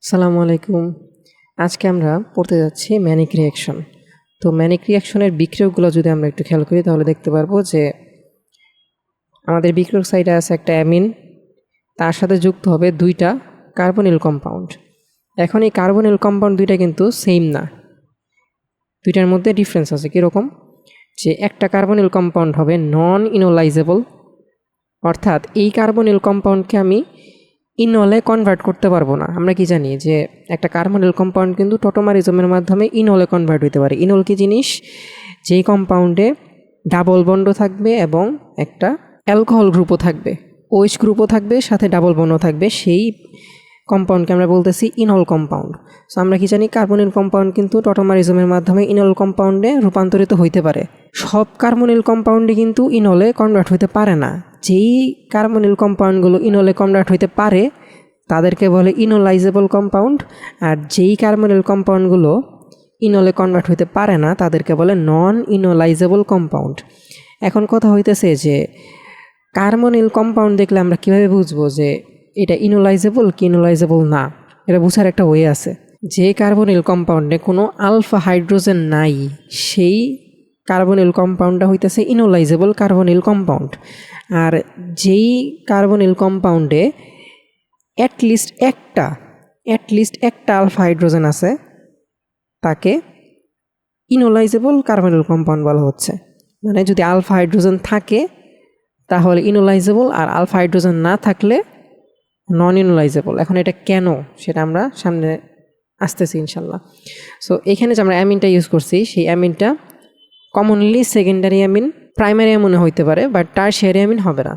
আসসালামু আলাইকুম। আজকে আমরা পড়তে যাচ্ছি ম্যানিক রিঅ্যাকশন। তো ম্যানিক রিঅ্যাকশনের বিক্রিয়কগুলো যদি আমরা একটু খেয়াল করি তাহলে দেখতে পারবো যে আমাদের বিক্রিয়ক সাইডে আছে একটা অ্যামিন, তার সাথে যুক্ত হবে দুইটা কার্বনিল কম্পাউন্ড। এখন এই কার্বনিল কম্পাউন্ড দুইটা কিন্তু সেম না, দুইটার মধ্যে ডিফারেন্স আছে। কীরকম? যে একটা কার্বনিল কম্পাউন্ড হবে নন ইনোলাইজেবল, অর্থাৎ এই কার্বনিল কম্পাউন্ডকে আমি ইনলে কনভার্ট করতে পারবো না। আমরা কি জানি যে একটা কার্বনিল কম্পাউন্ড কিন্তু টটোমারিজমের মাধ্যমে ইনলে কনভার্ট হতে পারে। ইনল কি জিনিস? যেই কম্পাউন্ডে ডাবল বন্ড থাকবে এবং একটা অ্যালকোহল গ্রুপও থাকবে, ওএইচ গ্রুপও থাকবে, সাথে ডাবল বন্ডও থাকবে, সেই কম্পাউন্ডকে আমরা বলতেছি ইনল কম্পাউন্ড। সো আমরা কি জানি কার্বনিল কম্পাউন্ড কিন্তু টটোমারিজমের মাধ্যমে ইনল কম্পাউন্ডে রূপান্তরিত হইতে পারে। সব কার্বনিল কম্পাউন্ডে কিন্তু ইনলে কনভার্ট হইতে পারে না। যেই কার্বনিল কম্পাউন্ডগুলো ইনলে কনভার্ট হইতে পারে তাদেরকে বলে ইনোলাইজেবল কম্পাউন্ড, আর যেই কার্বনিল কম্পাউন্ডগুলো ইনলে কনভার্ট হইতে পারে না তাদেরকে বলে নন ইনোলাইজেবল কম্পাউন্ড। এখন কথা হইতেছে যে কার্বনিল কম্পাউন্ড দেখলে আমরা কীভাবে বুঝবো যে এটা ইনোলাইজেবল কি ইনোলাইজেবল না? এটা বোঝার একটা ওয়ে আছে। যে কার্বনিল কম্পাউন্ডে কোনো আলফা হাইড্রোজেন নাই সেই কার্বনিল কম্পাউন্ডটা হইতেছে ইনোলাইজেবল কার্বনিল কম্পাউন্ড। আর যেই কার্বনিল কম্পাউন্ডে অ্যাটলিস্ট একটা আলফা হাইড্রোজেন আছে তাকে ইনোলাইজেবল কার্বনিল কম্পাউন্ড বলা হচ্ছে। মানে যদি আলফা হাইড্রোজেন থাকে তাহলে ইনোলাইজেবল, আর আলফা হাইড্রোজেন না থাকলে নন ইনোলাইজেবল। এখন এটা কেন সেটা আমরা সামনে আসতেছি ইনশাল্লাহ। সো এখানে যে আমরা অ্যামিনটা ইউজ করছি সেই অ্যামিনটা কমনলি সেকেন্ডারি অ্যামিন, প্রাইমারি অ্যামিনও হইতে পারে, বাট টারশিয়ারি অ্যামিন হবে না।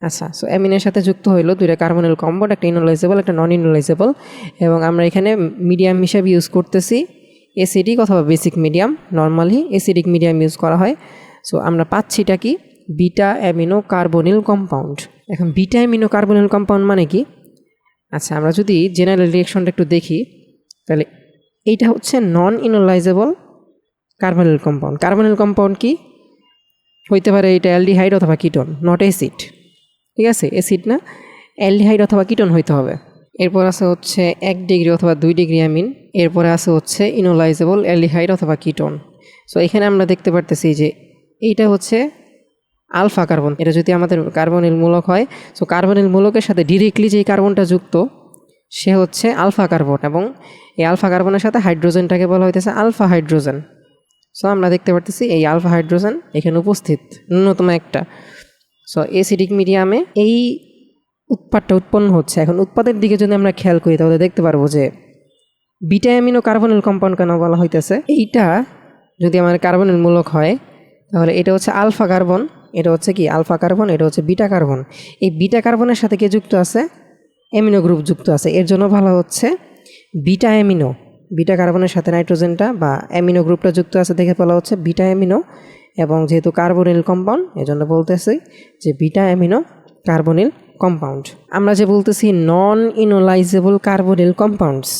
আচ্ছা, সো অ্যামিনের সাথে যুক্ত হইলো দুইটা কার্বনিল কম্পাউন্ড, একটা ইনোলাইজেবল একটা নন ইনোলাইজেবল, এবং আমরা এখানে মিডিয়াম হিসাবে ইউজ করতেছি অ্যাসিডিক অথবা basic medium. Normally acidic medium use করা হয়। সো আমরা পাচ্ছিটা কি? Beta amino carbonyl compound. এখন বিটা অ্যামিনো কার্বনিল কম্পাউন্ড মানে কি? আচ্ছা, আমরা যদি জেনারেল রিঅ্যাকশনটা একটু দেখি তাহলে এইটা হচ্ছে নন enolizable carbonyl compound. Carbonyl compound কি হইতে পারে? এটা অ্যালডিহাইড অথবা কিটোন, নট অ্যাসিড। ঠিক আছে, অ্যাসিড না, অ্যালডিহাইড অথবা কিটোন হইতে হবে। এরপর আছে হচ্ছে 1 ডিগ্রি অথবা 2 ডিগ্রি অ্যামিন। এরপরে আছে হচ্ছে ইনোলাইজেবল অ্যালডিহাইড অথবা কিটোন। সো এখানে আমরা দেখতে পারতেছি যে এইটা হচ্ছে আলফা কার্বন। এটা যদি আমাদের কার্বনিল মূলক হয়, সো কার্বনিল মূলকের সাথে ডিরেক্টলি যেই কার্বনটা যুক্ত সে হচ্ছে আলফা কার্বন, এবং এই আলফা কার্বনের সাথে হাইড্রোজেনটাকে বলা হইতেছে আলফা হাইড্রোজেন। সো আমরা দেখতে পারতেছি এই আলফা হাইড্রোজেন এখানে উপস্থিত ন্যূনতম একটা। সো অ্যাসিডিক মিডিয়ামে এই উৎপাদটা উৎপন্ন হচ্ছে। এখন উৎপাদের দিকে যদি আমরা খেয়াল করি তাহলে দেখতে পারবো যে বিটা অ্যামিনো কার্বনিল কম্পাউন্ড কেন বলা হইতেছে। এইটা যদি আমার কার্বনিল মূলক হয় তাহলে এটা হচ্ছে আলফা কার্বন, এটা হচ্ছে কি আলফা কার্বন, এটা হচ্ছে বিটা কার্বন। এই বিটা কার্বনের সাথে কে যুক্ত আছে? অ্যামিনো গ্রুপ যুক্ত আছে, এর জন্য বলা হচ্ছে বিটা অ্যামিনো। বিটা কার্বনের সাথে নাইট্রোজেনটা বা অ্যামিনো গ্রুপটা যুক্ত আছে দেখে বলা হচ্ছে বিটা অ্যামিনো, এবং যেহেতু কার্বনিল কম্পাউন্ড এজন্য বলতেছি যে বিটা অ্যামিনো কার্বনিল কম্পাউন্ড। আমরা যে বলতেছি নন ইনোলাইজেবল কার্বনিল কম্পাউন্ডস,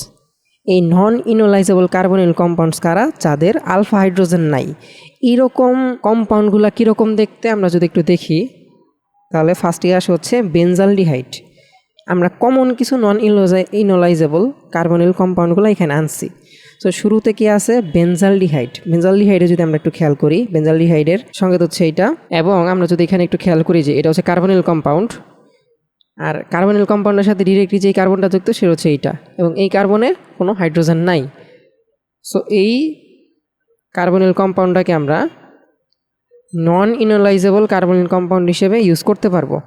এই নন ইনোলাইজেবল কার্বনিল কম্পাউন্ডস কারা? যাদের আলফা হাইড্রোজেন নাই। এরকম কম্পাউন্ডগুলো কীরকম দেখতে আমরা যদি একটু দেখি তাহলে ফার্স্টে আসে হচ্ছে বেনজালডিহাইড। আমরা কমন কিছু নন ইনোলাইজেবল কার্বনিল কম্পাউন্ডগুলো এখানে আনছি। তো শুরুতে কি আছে? বেনজালডিহাইড। বেনজালডিহাইডে যদি আমরা একটু খেয়াল করি, বেনজালডিহাইডের সংকেত হচ্ছে এইটা, এবং আমরা যদি এখানে একটু খেয়াল করি যে এটা হচ্ছে কার্বনিল কম্পাউন্ড, আর কার্বনিল কম্পাউন্ডের সাথে ডিরেক্টলি যেই কার্বনটা যুক্ত সে হচ্ছে এইটা, এবং এই কার্বনের কোনো হাইড্রোজেন নাই। সো এই কার্বনিল কম্পাউন্ডটাকে আমরা নন ইনোলাইজেবল কার্বনিল কম্পাউন্ড হিসেবে ইউজ করতে পারবো।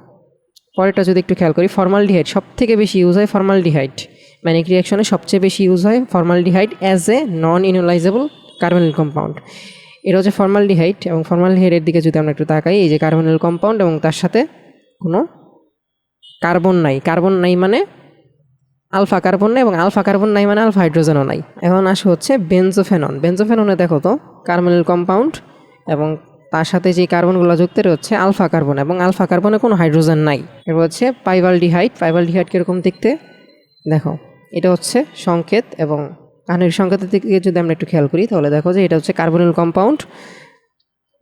পরেরটা যদি একটু খেয়াল করি, ফর্মালডিহাইড। সব থেকে বেশি ইউজ হয় ফর্মালডিহাইড। ম্যানিক রিঅ্যাকশনে সবচেয়ে বেশি ইউজ হয় formaldehyde as a non enolizable carbonyl compound. এটা হচ্ছে ফর্মালডিহাইড, এবং ফর্মালডিহাইডের দিকে যদি আমরা একটু তাকাই, এই যে কার্বনিল কম্পাউন্ড এবং তার সাথে কোনো কার্বন নাই। কার্বন নাই মানে আলফা কার্বন নাই, এবং আলফা কার্বন নাই মানে আলফা হাইড্রোজেনও নাই। এখন আসে হচ্ছে বেনজোফেনন। বেনজোফেননে দেখো তো কার্বনিল কম্পাউন্ড এবং তার সাথে যে কার্বনগুলো যুক্ত হচ্ছে আলফা কার্বন, এবং আলফা কার্বনে কোনো হাইড্রোজেন নাই। এরপর হচ্ছে পাইভালডিহাইড। পাইভালডিহাইড কীরকম দেখতে দেখো, এটা হচ্ছে সংকেত, এবং কানের সংকেতের দিকে যদি আমরা একটু খেয়াল করি তাহলে দেখো যে এটা হচ্ছে কার্বনিল কম্পাউন্ড,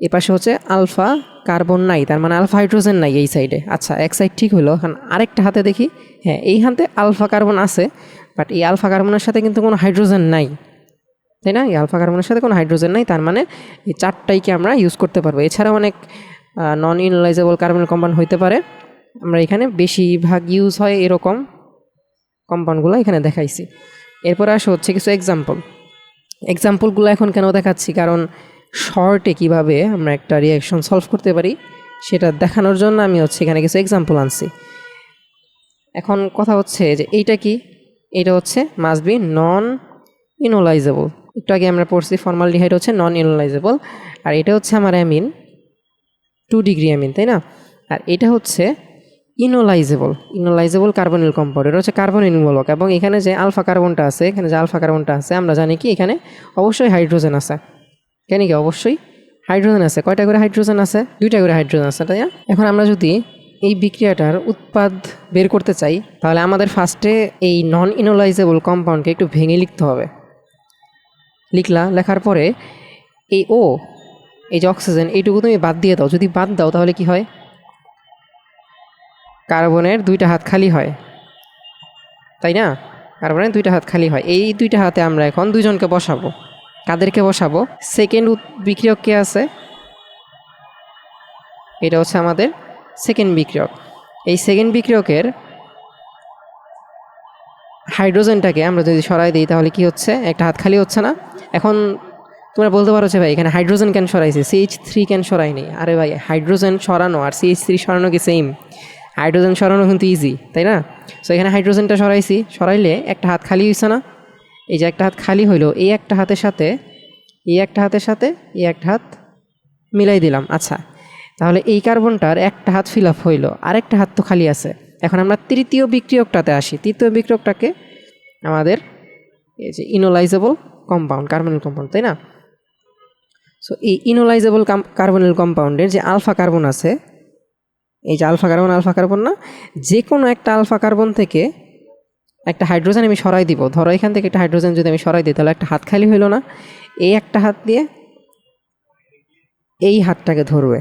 এ পাশে হচ্ছে আলফা কার্বন নাই, তার মানে আলফা হাইড্রোজেন নাই এই সাইডে। আচ্ছা, এক সাইড ঠিক হলো। এখন আরেকটা হাতে দেখি, হ্যাঁ এই হাতে আলফা কার্বন আছে, বাট এই আলফা কার্বনের সাথে কিন্তু কোনো হাইড্রোজেন নাই, তাই না? এই আলফা কার্বনের সাথে কোনো হাইড্রোজেন নাই, তার মানে এই চারটাইকে আমরা ইউজ করতে পারবো। এছাড়াও অনেক নন ইনোলাইজেবল কার্বনিল কম্পাউন্ড হইতে পারে, আমরা এখানে বেশিরভাগ ইউজ হয় এরকম কম্পাউন্ডগুলো এখানে দেখাইছি। এরপরে আসে হচ্ছে কিছু এক্সাম্পলগুলো এখন কেন দেখাচ্ছি, কারণ শর্টে কিভাবে আমরা একটা রিয়াকশন সলভ করতে পারি সেটা দেখানোর জন্য আমি হচ্ছে এখানে কিছু এক্সাম্পল আনছি। এখন কথা হচ্ছে যে এইটা কি, এটা হচ্ছে মাস্ট বি নন ইনোলাইজেবল। একটু আগে আমরা পড়ছি ফর্মালডিহাইড হচ্ছে নন ইনোলাইজেবল, আর এটা হচ্ছে আমার অ্যামিন 2 ডিগ্রি অ্যামিন, তাই না? আর এটা হচ্ছে ইনোলাইজেবল কার্বনিল কম্পাউন্ড, এটা হচ্ছে কার্বনিল মূলক। এবং এখানে যে আলফা কার্বনটা আছে, আমরা জানি কি এখানে অবশ্যই হাইড্রোজেন আছে। কেন কি অবশ্যই হাইড্রোজেন আছে? কয়টা করে হাইড্রোজেন আছে? 2টা করে হাইড্রোজেন আছে, তাই না? এখন আমরা যদি এই বিক্রিয়াটার উৎপাদ বের করতে চাই, তাহলে আমাদের ফার্স্টে এই নন ইনোলাইজেবল কম্পাউন্ডকে একটু ভেঙে লিখতে হবে। লেখার পরে এই এই যে অক্সিজেন এইটুকু তুমি বাদ দিয়ে দাও। যদি বাদ দাও তাহলে কি হয়? কার্বনের 2টা হাত খালি হয়, তাই না? কার্বনের 2টা হাত খালি হয়। এই 2টা হাতে আমরা এখন 2জনকে বসাবো। কাদেরকে বসাবো? সেকেন্ড বিক্রিয়ক কে আছে? এটা হচ্ছে আমাদের সেকেন্ড বিক্রিয়ক। এই সেকেন্ড বিক্রিয়কের হাইড্রোজেনটাকে আমরা যদি সরাই দিই তাহলে কি হচ্ছে? একটা হাত খালি হচ্ছে না? এখন তোমরা বলতে পারো যে ভাই এখানে হাইড্রোজেন কেন সরাইছে, CH3 কেন সরাইনি? আরে ভাই, হাইড্রোজেন সরানো আর CH3 সরানো কি সেম? হাইড্রোজেন সরানো কিন্তু ইজি, তাই না? সো এখানে হাইড্রোজেনটা সরাইলে একটা হাত খালি হয়েছে না? এই যে একটা হাত খালি হইলো, এই একটা হাতের সাথে এই একটা হাত মিলাই দিলাম। আচ্ছা, তাহলে এই কার্বনটার একটা হাত ফিল আপ হইলো, আরেকটা হাত তো খালি আছে। এখন আমরা তৃতীয় বিক্রিয়কটাতে আসি। তৃতীয় বিক্রিয়কটাকে আমাদের এই যে ইনোলাইজেবল কম্পাউন্ড, কার্বনিল কম্পাউন্ড, তাই না? সো এই ইনোলাইজেবল কার্বনিল কম্পাউন্ডের যে আলফা কার্বন আছে, এই যে আলফা কার্বন না, যে কোনো একটা আলফা কার্বন থেকে একটা হাইড্রোজেন আমি সরাই দিব। ধরো এখান থেকে একটা হাইড্রোজেন যদি আমি সরাই দিই তাহলে একটা হাত খালি হইল না? এই একটা হাত দিয়ে এই হাতটাকে ধরবে,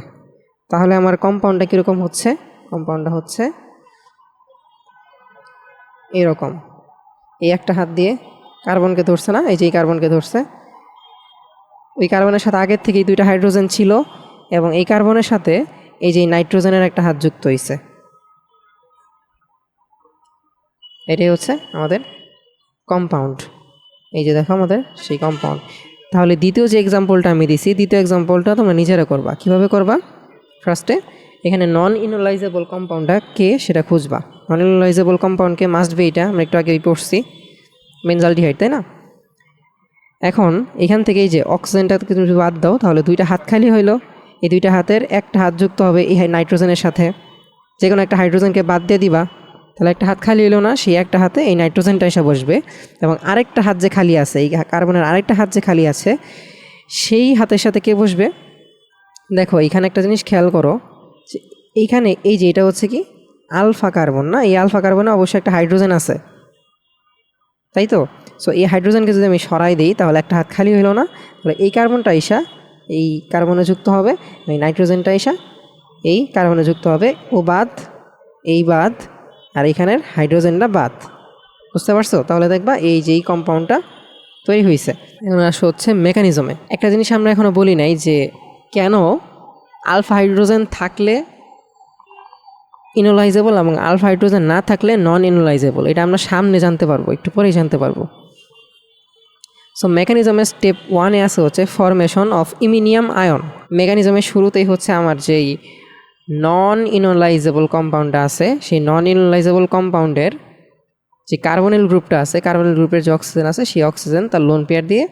তাহলে আমার কম্পাউন্ডটা কীরকম হচ্ছে? কম্পাউন্ডটা হচ্ছে এরকম। এই একটা হাত দিয়ে কার্বনকে ধরছে না? এই যে এই কার্বনকে ধরছে, ওই কার্বনের সাথে আগের থেকেই 2টা হাইড্রোজেন ছিল, এবং এই কার্বনের সাথে এই যে নাইট্রোজেনের একটা হাত যুক্ত হয়েছে। এটাই হচ্ছে আমাদের কম্পাউন্ড। এই যে দেখো আমাদের সেই কম্পাউন্ড। তাহলে দ্বিতীয় যে এক্সাম্পলটা আমি দিছি, দ্বিতীয় এক্সাম্পলটা তোমরা নিজেরা করবা। কিভাবে করবা? ফার্স্টে এখানে নন ইনোলাইজেবল কম্পাউন্ডটা কে সেটা খুঁজবা। নন ইনোলাইজেবল কম্পাউন্ডকে মাস্ট বি, এটা আমরা একটু আগে পড়ছি, বেনজালডিহাইড, তাই না? এখন এখান থেকে এই যে অক্সিজেনটাকে তুমি বাদ দাও তাহলে 2টা হাত খালি হইলো। এই 2টা হাতের একটা হাত যুক্ত হবে এই নাইট্রোজেনের সাথে, যে কোনো একটা হাইড্রোজেনকে বাদ দিয়ে দিবা, তাহলে একটা হাত খালি হইলো না? সেই একটা হাতে এই নাইট্রোজেনটা এসে বসবে, এবং আরেকটা হাত যে খালি আছে, এই কার্বনের আরেকটা হাত যে খালি আছে, সেই হাতের সাথে কে বসবে? দেখো এইখানে একটা জিনিস খেয়াল করো, যে এইখানে এই যে এটা হচ্ছে কি আলফা কার্বন না? এই আলফা কার্বনে অবশ্যই একটা হাইড্রোজেন আছে, তাই তো? সো এই হাইড্রোজেনকে যদি আমি সরাই দিই তাহলে একটা হাত খালি হইলো না? তাহলে এই কার্বনটা এসা এই কার্বনে যুক্ত হবে, এই নাইট্রোজেনটা এসা এই কার্বনে যুক্ত হবে, ও বাদ, এই বাদ, আর এখানের হাইড্রোজেনটা বাদ। বুঝতে পারছো? তাহলে দেখবা এই যে এই কম্পাউন্ডটা তৈরি হয়েছে। এখন আসো হচ্ছে মেকানিজমে। একটা জিনিস আমরা এখনও বলি নাই, যে কেন আলফা হাইড্রোজেন থাকলে ইনোলাইজেবল এবং আলফা হাইড্রোজেন না থাকলে নন ইনোলাইজেবল। এটা আমরা সামনে জানতে পারবো, একটু পরেই জানতে পারবো। সো মেকানিজমের স্টেপ 1-এ আছে হচ্ছে ফরমেশন অফ ইমিনিয়াম আয়ন। মেকানিজমের শুরুতেই হচ্ছে আমার যেই নন ইনোলাইজেবল কম্পাউন্ডটা আছে, সেই নন ইনোলাইজেবল কম্পাউন্ডের যে কার্বনিল গ্রুপটা আছে, কার্বনিল গ্রুপের যে অক্সিজেন আছে, সেই অক্সিজেন তার লোন পেয়ার দিয়ে,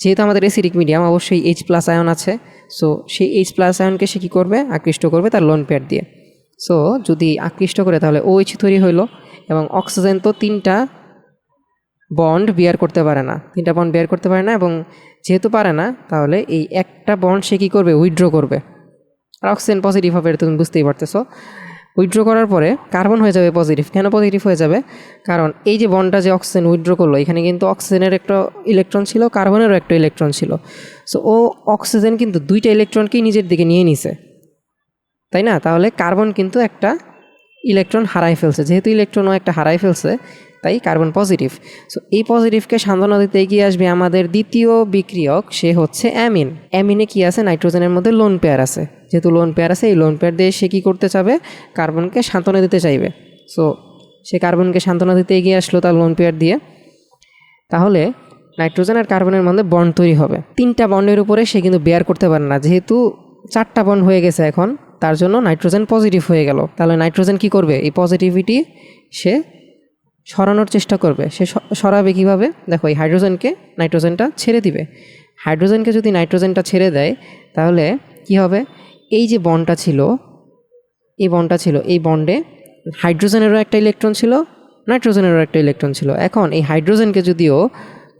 যেহেতু আমাদের অ্যাসিডিক মিডিয়াম অবশ্যই H+ আয়ন আছে, সো সেই H+ আয়নকে সে কী করবে? আকৃষ্ট করবে তার লোন পেয়ার দিয়ে। সো যদি আকৃষ্ট করে তাহলে OH তৈরি হইলো, এবং অক্সিজেন তো 3টা বন্ড বিয়ার করতে পারে না, এবং যেহেতু পারে না তাহলে এই একটা বন্ড সে কী করবে? উইথড্র করবে, আর অক্সিজেন পজিটিভ হবে, এটা তুমি বুঝতেই পারতেছো। উইথড্র করার পরে কার্বন হয়ে যাবে পজিটিভ। কেন পজিটিভ হয়ে যাবে? কারণ এই যে বন্ডটা যে অক্সিজেন উইথড্র করলো, এখানে কিন্তু অক্সিজেনের একটা ইলেকট্রন ছিল, কার্বনেরও একটা ইলেকট্রন ছিল। সো ও অক্সিজেন কিন্তু 2টা ইলেকট্রনকেই নিজের দিকে নিয়ে নিছে, তাই না? তাহলে কার্বন কিন্তু একটা ইলেকট্রন হারাই ফেলছে, যেহেতু ইলেকট্রনও একটা হারাই ফেলছে তাই কার্বন পজিটিভ। সো এই পজিটিভকে সান্ত্বনা দিতে এগিয়ে আসবে আমাদের দ্বিতীয় বিক্রিয়ক, সে হচ্ছে অ্যামিন। অ্যামিনে কি আছে, নাইট্রোজেনের মধ্যে লোন পেয়ার আছে, যেহেতু লোন পেয়ার আছে এই লোন পেয়ার দিয়ে সে কী করতে চাবে, কার্বনকে সান্ত্বনা দিতে চাইবে। সো সে কার্বনকে সান্ত্বনা দিতে এগিয়ে আসলো তার লোন পেয়ার দিয়ে। তাহলে নাইট্রোজেন আর কার্বনের মধ্যে বন্ড তৈরি হবে। 3টা বন্ডের উপরে সে কিন্তু বেয়ার করতে পারে না, যেহেতু 4টা বন্ড হয়ে গেছে এখন, তার জন্য নাইট্রোজেন পজিটিভ হয়ে গেল। তাহলে নাইট্রোজেন কি করবে, এই পজিটিভিটি সে সরানোর চেষ্টা করবে। সে সরাবে কীভাবে, দেখো এই হাইড্রোজেনকে নাইট্রোজেনটা ছেড়ে দিবে। হাইড্রোজেনকে যদি নাইট্রোজেনটা ছেড়ে দেয় তাহলে কি হবে, এই যে বন্ডটা ছিল, এই বন্ডে হাইড্রোজেনেরও একটা ইলেকট্রন ছিল, নাইট্রোজেনেরও একটা ইলেকট্রন ছিল। এখন এই হাইড্রোজেনকে যদিও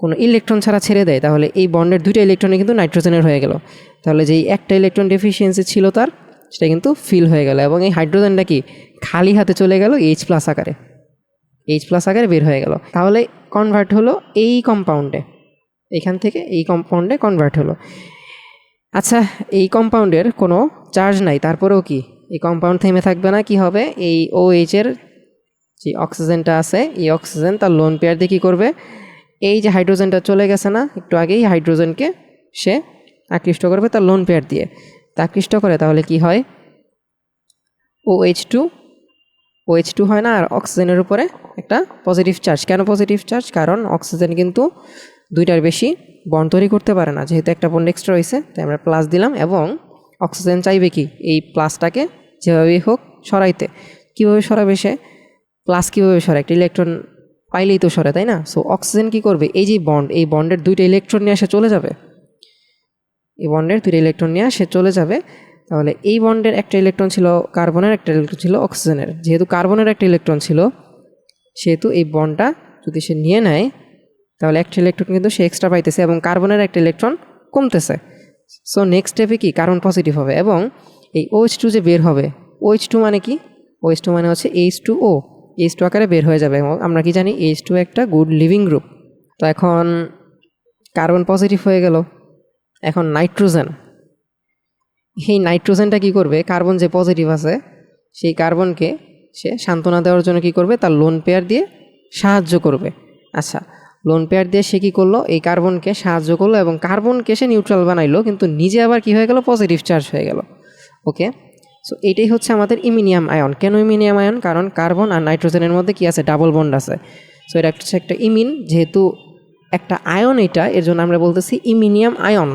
কোনো ইলেকট্রন ছাড়া ছেড়ে দেয় তাহলে এই বন্ডের 2টা ইলেকট্রনই কিন্তু নাইট্রোজেনের হয়ে গেল। তাহলে যেই একটা ইলেকট্রন ডেফিসিয়েন্সি ছিল তার, সেটা কিন্তু ফিল হয়ে গেল এবং এই হাইড্রোজেনটা কি খালি হাতে চলে গেল H+ আকারে, H+ আকারে বের হয়ে গেল। তাহলে কনভার্ট হলো এই কম্পাউন্ডে, এখান থেকে এই কম্পাউন্ডে কনভার্ট হলো। আচ্ছা, এই কম্পাউন্ডের কোনো চার্জ নাই, তারপরেও কি এই কম্পাউন্ড থেমে থাকবে না, কি হবে, এই OH এর যে অক্সিজেনটা আছে, এই অক্সিজেন তার লোন পেয়ার দিয়ে কী করবে, এই যে হাইড্রোজেনটা চলে গেছে না একটু আগেই, হাইড্রোজেনকে সে আকৃষ্ট করবে তার লোন পেয়ার দিয়ে। তা আকৃষ্ট করে তাহলে কি হয়, OH2 হয় না, আর অক্সিজেনের উপরে একটা পজিটিভ চার্জ। কেন পজিটিভ চার্জ, কারণ অক্সিজেন কিন্তু 2টার বেশি বন্ড তৈরি করতে পারে না, যেহেতু একটা বন্ড এক্সট্রা হয়েছে তাই আমরা প্লাস দিলাম। এবং অক্সিজেন চাইবে কি এই প্লাসটাকে যেভাবেই হোক সরাইতে। কীভাবে সরাবে সে, প্লাস কীভাবে সরে, একটা ইলেকট্রন পাইলেই তো সরে, তাই না। সো অক্সিজেন কী করবে, এই যে বন্ড, এই বন্ডের 2টা ইলেকট্রন নিয়ে সে চলে যাবে, এই বন্ডের 2টা ইলেকট্রন নিয়ে সে চলে যাবে। তাহলে এই বন্ডের একটা ইলেকট্রন ছিল কার্বনের, একটা ইলেকট্রন ছিল অক্সিজেনের। যেহেতু কার্বনের একটা ইলেকট্রন ছিল, সেহেতু এই বন্ডটা যদি সে নিয়ে নেয় তাহলে একটা ইলেকট্রন কিন্তু সে এক্সট্রা পাইতেছে এবং কার্বনের একটা ইলেকট্রন কমতেছে। সো নেক্সট স্টেপে কি কার্বন পজিটিভ হবে এবং এই OH2 যে বের হবে, OH2 মানে কি, OH2 মানে হচ্ছে H2O, H2 আকারে বের হয়ে যাবে। এবং আমরা কি জানি H2 একটা গুড লিভিং গ্রুপ। তো এখন কার্বন পজিটিভ হয়ে গেল। এখন নাইট্রোজেন, এই নাইট্রোজেনটা কি করবে, কার্বন যে পজিটিভ আছে সেই কার্বনকে সে সান্ত্বনা দেওয়ার জন্য কি করবে, তার লোন পেয়ার দিয়ে সাহায্য করবে। আচ্ছা, লোন পেয়ার দিয়ে সে কী করলো, এই কার্বনকে সাহায্য করলো এবং কার্বনকে সে নিউট্রাল বানাইলো, কিন্তু নিজে আবার কি হয়ে গেল, পজিটিভ চার্জ হয়ে গেল। ওকে, সো এইটাই হচ্ছে আমাদের ইমিনিয়াম আয়ন। কেন ইমিনিয়াম আয়ন, কারণ কার্বন আর নাইট্রোজেনের মধ্যে কি আছে, ডাবল বন্ড আছে। সো এটা হচ্ছে একটা ইমিন, যেহেতু একটা আয়ন এটা, এর জন্য আমরা বলতেছি ইমিনিয়াম আয়ন।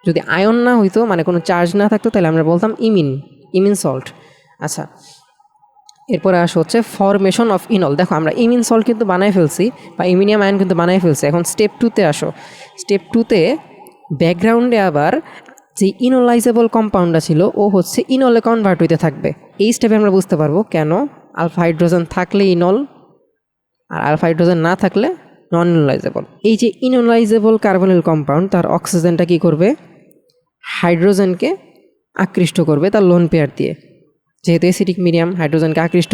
যদি আয়ন না হইতো, মানে কোনো চার্জ না থাকতো, তাহলে আমরা বলতাম ইমিন সল্ট। আচ্ছা, এরপরে আসা হচ্ছে ফরমেশন অফ ইনল। দেখো আমরা ইমিন সল্ট কিন্তু বানাই ফেলছি, বা ইমিনিয়াম আয়ন কিন্তু বানাই ফেলছি। এখন স্টেপ 2তে আসো। স্টেপ 2তে ব্যাকগ্রাউন্ডে আবার যে ইনোলাইজেবল কম্পাউন্ডটা ছিল ও হচ্ছে ইনলে কনভার্ট হইতে থাকবে। এই স্টেপে আমরা বুঝতে পারবো কেন আলফা হাইড্রোজেন থাকলে ইনল আর আলফা হাইড্রোজেন না থাকলে নন ইনোলাইজেবল। এই যে ইনোলাইজেবল কার্বনিল কম্পাউন্ড, তার অক্সিজেনটা কি করবে, হাইড্রোজেনকে আকৃষ্ট করবে তার লোন পেয়ার দিয়ে। যেহেতু অ্যাসিডিক মিডিয়াম হাইড্রোজেনকে আকৃষ্ট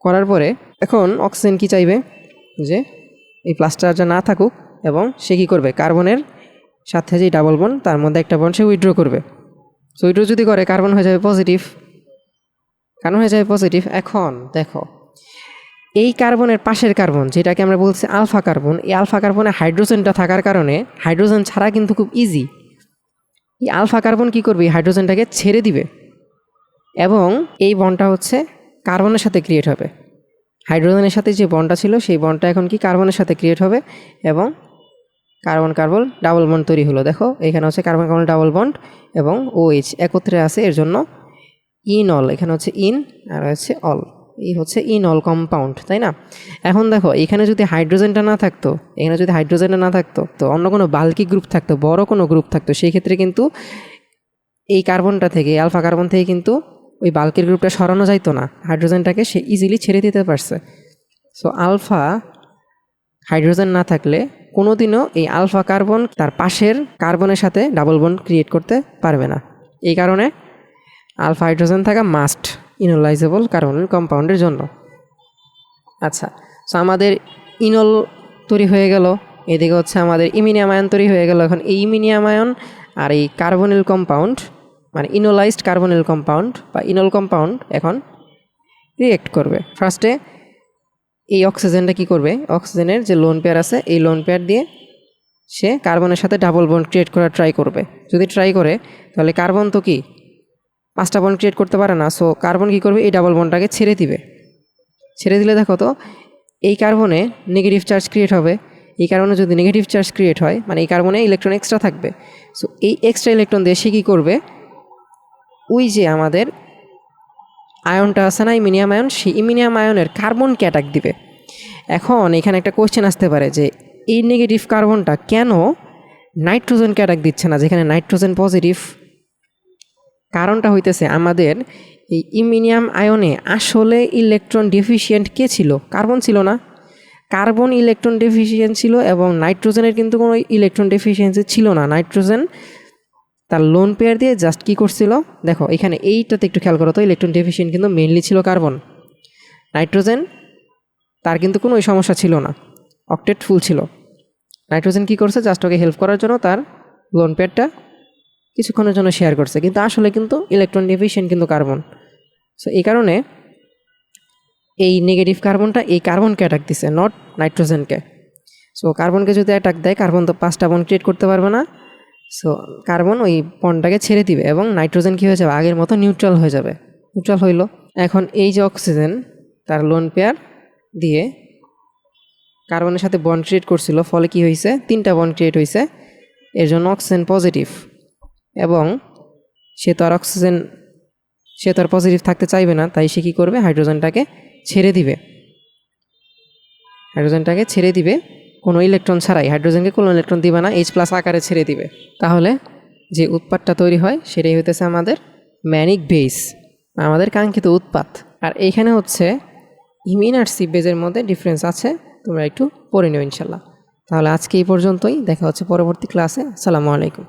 করার পরে এখন অক্সিজেন কি চাইবে, যে এই প্লাস চার্জটা না থাকুক, এবং সে কী করবে, কার্বনের সাথে যে ডাবল বন্ড তার মধ্যে একটা বন্ড সে উইথড্র করবে। সো উইথড্র যদি করে কার্বন হয়ে যাবে পজিটিভ। এখন দেখো এই কার্বনের পাশের কার্বন, যেটাকে আমরা বলছি আলফা কার্বন, এই আলফা কার্বনে হাইড্রোজেনটা থাকার কারণে হাইড্রোজেন ছাড়া কিন্তু খুব ইজি, এই আলফা কার্বন কী করবে, এই হাইড্রোজেনটাকে ছেড়ে দিবে এবং এই বন্ডটা হচ্ছে কার্বনের সাথে ক্রিয়েট হবে। হাইড্রোজেনের সাথে যে বন্ডটা ছিল সেই বন্ডটা এখন কি কার্বনের সাথে ক্রিয়েট হবে এবং কার্বন কার্বন ডাবল বন্ড তৈরি হলো। দেখো এখানে হচ্ছে কার্বন কার্বন ডাবল বন্ড এবং OH একত্রে আছে, এর জন্য ইনল। এখানে হচ্ছে ইন আর হচ্ছে অল, এই হচ্ছে ইনল কম্পাউন্ড, তাই না। এখন দেখো এখানে যদি হাইড্রোজেনটা না থাকতো, তো অন্য কোনো বাল্কি গ্রুপ থাকতো, বড় কোনো গ্রুপ থাকতো, সেই ক্ষেত্রে কিন্তু এই কার্বনটা থেকে, আলফা কার্বন থেকে কিন্তু ওই বাল্কের গ্রুপটা সরানো যাইতো না, হাইড্রোজেনটাকে সে ইজিলি ছেড়ে দিতে পারছে। সো আলফা হাইড্রোজেন না থাকলে কোনোদিনও এই আলফা কার্বন তার পাশের কার্বনের সাথে ডাবল বন্ড ক্রিয়েট করতে পারবে না। এই কারণে আলফা হাইড্রোজেন থাকা মাস্ট ইনোলাইজেবল কার্বনিল কম্পাউন্ডের জন্য। আচ্ছা, সো আমাদের ইনল তৈরি হয়ে গেল, এদিকে হচ্ছে আমাদের ইমিনিয়াম আয়ন তৈরি হয়ে গেল। এখন এই ইমিনিয়াম আয়ন আর এই কার্বনিল কম্পাউন্ড, মানে ইনোলাইজড কার্বনিল কম্পাউন্ড বা ইনল কম্পাউন্ড, এখন রিঅ্যাক্ট করবে। ফার্স্টে এই অক্সিজেনটা কি করবে, অক্সিজেনের যে লোন পেয়ার আছে এই লোন পেয়ার দিয়ে সে কার্বনের সাথে ডাবল বন্ড ক্রিয়েট করার ট্রাই করবে। যদি ট্রাই করে তাহলে কার্বন তো কি 5টা বন্ড ক্রিয়েট করতে পারে না, সো কার্বন কী করবে, এই ডাবল বন্ডটাকে ছেড়ে দিবে। ছেড়ে দিলে দেখো তো এই কার্বনে নেগেটিভ চার্জ ক্রিয়েট হবে। এই কার্বনে যদি নেগেটিভ চার্জ ক্রিয়েট হয় মানে এই কার্বনে ইলেকট্রন এক্সট্রা থাকবে। সো এই এক্সট্রা ইলেকট্রন দিয়ে সে কী করবে, ওই যে আমাদের আয়নটা আছে না ইমিনিয়াম আয়ন, সেই ইমিনিয়াম আয়নের কার্বনকে অ্যাটাক দিবে। এখন এখানে একটা কোয়েশ্চেন আসতে পারে যে এই নেগেটিভ কার্বনটা কেন নাইট্রোজেনকে অ্যাটাক দিচ্ছে না, যেখানে নাইট্রোজেন পজিটিভ? কারণটা হইতেছে আমাদের এই ইমিনিয়াম আয়নে আসলে ইলেকট্রন ডেফিসিয়েন্ট কে ছিল? কার্বন ছিল না? কার্বন ইলেকট্রন ডেফিসিয়েন্ট ছিল এবং নাইট্রোজেনের কিন্তু কোনো ইলেকট্রন ডেফিসিয়েন্সি ছিল না। নাইট্রোজেন তার লোন পেয়ার দিয়ে জাস্ট কী করছিল, দেখো এখানে এইটাতে একটু খেয়াল করো তো, ইলেকট্রন ডেফিসিয়েন্ট কিন্তু মেনলি ছিল কার্বন। নাইট্রোজেন তার কিন্তু কোনো ওই সমস্যা ছিল না, অক্টেট ফুল ছিল। নাইট্রোজেন কী করছে, জাস্ট ওকে হেল্প করার জন্য তার লোন পেয়ারটা কিছুক্ষণের জন্য শেয়ার করছে, কিন্তু আসলে কিন্তু ইলেকট্রন ডেফিসিয়েন্ট কিন্তু কার্বন। সো এই কারণে এই নেগেটিভ কার্বনটা এই কার্বনকে অ্যাটাক দিছে, নট নাইট্রোজেনকে। সো কার্বনকে যদি অ্যাটাক দেয়, কার্বন তো 5টা বন্ড ক্রিয়েট করতে পারবে না। সো কার্বন ওই বন্ডটাকে ছেড়ে দিবে এবং নাইট্রোজেন কী হয়ে যাবে, আগের মতো নিউট্রাল হয়ে যাবে। নিউট্রাল হইল। এখন এই যে অক্সিজেন তার লোন পেয়ার দিয়ে কার্বনের সাথে বন্ড ক্রিয়েট করছিল, ফলে কি হয়েছে, 3টা বন্ড ক্রিয়েট হয়েছে। এর জন্য অক্সিজেন পজিটিভ, এবং সে তো আর পজিটিভ থাকতে চাইবে না, তাই সে কী করবে, হাইড্রোজেনটাকে ছেড়ে দিবে কোনো ইলেকট্রন ছাড়াই। হাইড্রোজেনকে কোনো ইলেকট্রন দিবে না, H+ আকারে ছেড়ে দিবে। তাহলে যে উৎপাদটা তৈরি হয় সেটাই হইতেছে আমাদের ম্যানিক বেস, আমাদের কাঙ্ক্ষিত উৎপাদ। আর এইখানে হচ্ছে ইমিন আর সি বেজের মধ্যে ডিফারেন্স আছে, তোমরা একটু পড়ে নিও ইনশাল্লাহ। তাহলে আজকে এই পর্যন্তই, দেখা হচ্ছে পরবর্তী ক্লাসে। আসসালামু আলাইকুম।